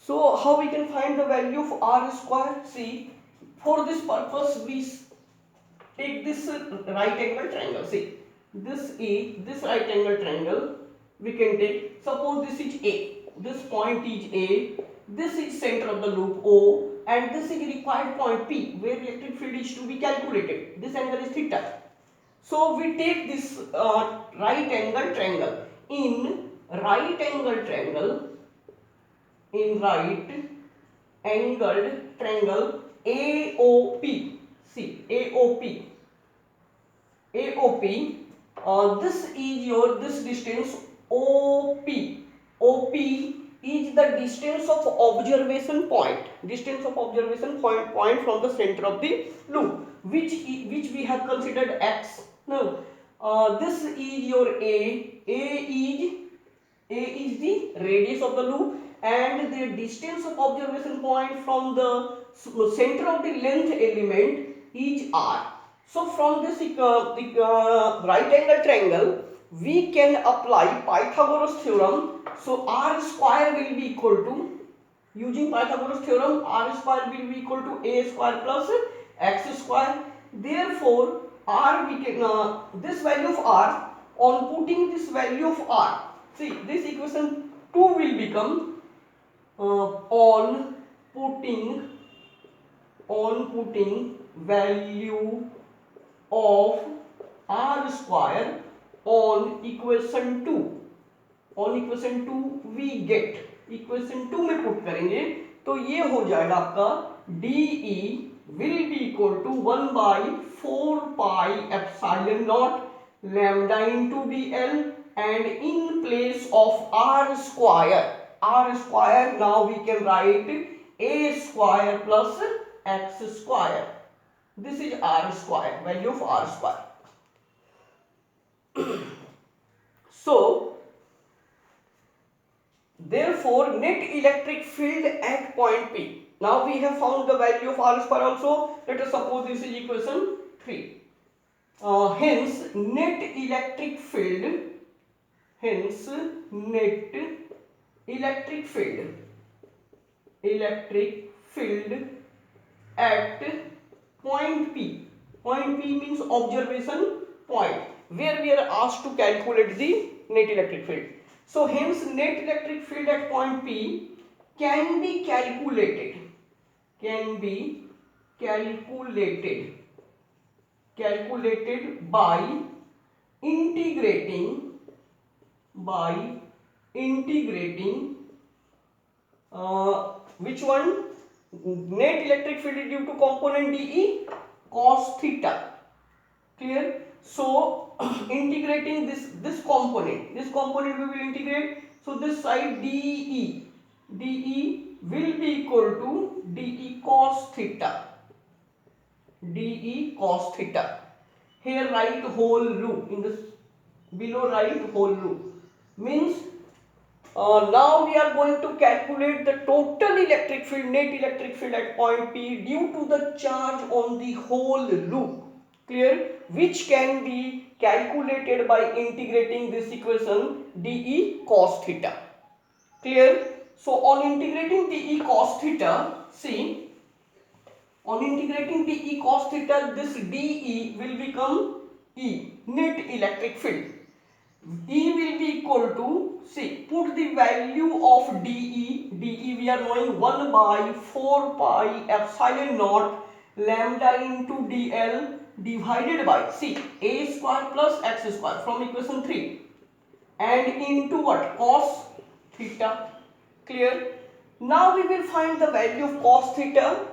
So how we can find the value of r square? See, for this purpose we take this right angle triangle. See, this right angle triangle we can take. Suppose this is A, this point is A, this is center of the loop O, and this is required point P where electric field is to be calculated. This angle is theta. So we take this right angle triangle. In right angle triangle, in right angled triangle AOP. See, AOP. AOP. This is your this distance OP. OP is the distance of observation point. Distance of observation point from the center of the loop, which we have considered x. No, this is your A. A is the radius of the loop, and the distance of observation point from the center of the length element is r. So from this right angle triangle, we can apply Pythagoras theorem. So r square will be equal to, using Pythagoras theorem, r square will be equal to a square plus x square. Therefore, r we can this value of r, on putting this value of r, see this equation 2 will become on putting value of r square on equation 2, on equation 2 we get, equation 2 में put करेंगे तो ये हो जाएगा आपका DE will be equal to 1 by 4 pi epsilon naught lambda into DL, and in place of r square now we can write a square plus x square. This is r square, value of r square. So therefore net electric field at point P. Now we have found the value of r square also. Let us suppose this is equation 3. Hence net electric field at point P. Point P means observation point where we are asked to calculate the net electric field. So hence net electric field at point P can be calculated by integrating which one? Net electric field is due to component DE cos theta. Clear? So integrating this component we will integrate. So this side DE will be equal to DE cos theta. Here write whole loop, in this below write whole loop, means now we are going to calculate the total electric field, net electric field at point P due to the charge on the whole loop. Clear? Which can be calculated by integrating this equation DE cos theta. Clear? So on integrating DE cos theta, see, on integrating DE cos theta, this DE will become E, net electric field. E will be equal to, see, put the value of DE we are knowing 1 by 4 pi epsilon naught lambda into DL divided by, see, a square plus x square from equation 3 and into what? Cos theta. Clear? Now we will find the value of cos theta.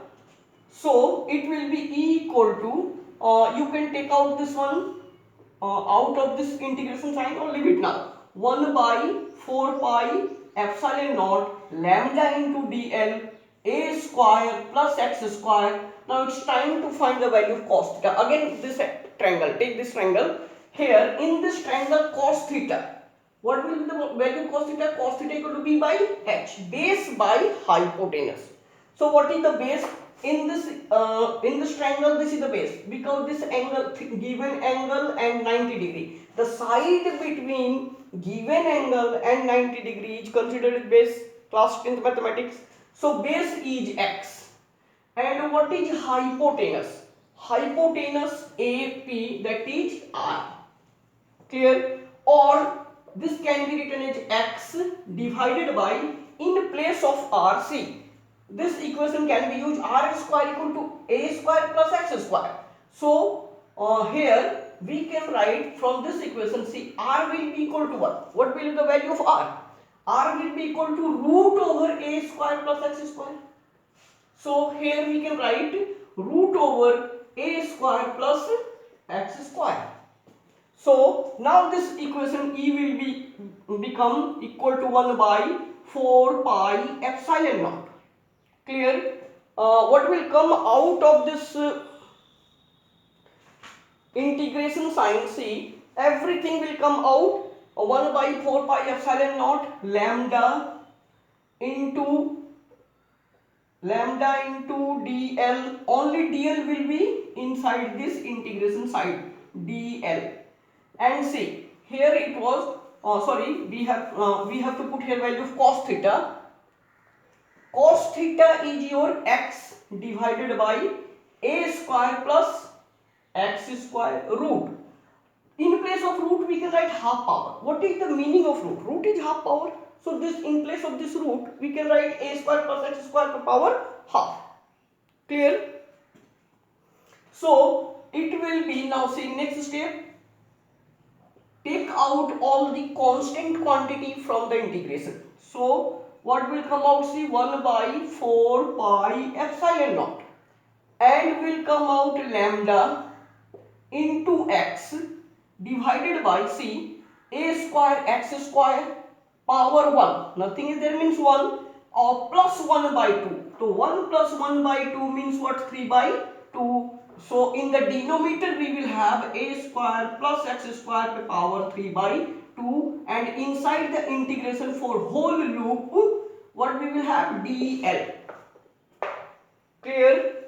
So it will be equal to, you can take out this one out of this integration sign or leave it now. 1 by 4 pi epsilon naught lambda into DL a square plus x square. Now it's time to find the value of cos theta. Again this triangle, take this triangle. Here in this triangle cos theta, what will be the value of cos theta? Cos theta equal to b by h, base by hypotenuse. So what is the base? In this triangle, this is the base, because this angle, given angle and 90 degree, the side between given angle and 90 degree is considered base. Class 10th mathematics. So base is x. And what is hypotenuse? Hypotenuse AP, that is r. Clear? Or this can be written as x divided by, in place of r, see, this equation can be used, r square equal to a square plus x square. So here we can write from this equation, see, r will be equal to what? What will be the value of r? R will be equal to root over a square plus x square. So here we can write root over a square plus x square. So now this equation E will become equal to 1 by 4 pi epsilon naught. Clear? What will come out of this integration sign? See, everything will come out 1 by 4 pi epsilon naught lambda into dl. Only dl will be inside this integration side, dl. And see, here it was we have to put here value of cos theta. Cos theta is your x divided by a square plus x square root. In place of root we can write half power. What is the meaning of root? Root is half power. So this, in place of this root we can write a square plus x square to power half. Clear? So it will be, now see, next step, take out all the constant quantity from the integration. So what will come out? See, 1 by 4 pi epsilon naught, and will come out lambda into x divided by, see, a square x square power 1, nothing is there, means 1, or plus 1 by 2. So 1 plus 1 by 2 means what? 3 by 2. So in the denominator we will have a square plus x square to power 3 by 2, and inside the integration for whole loop what we will have? dl. Clear?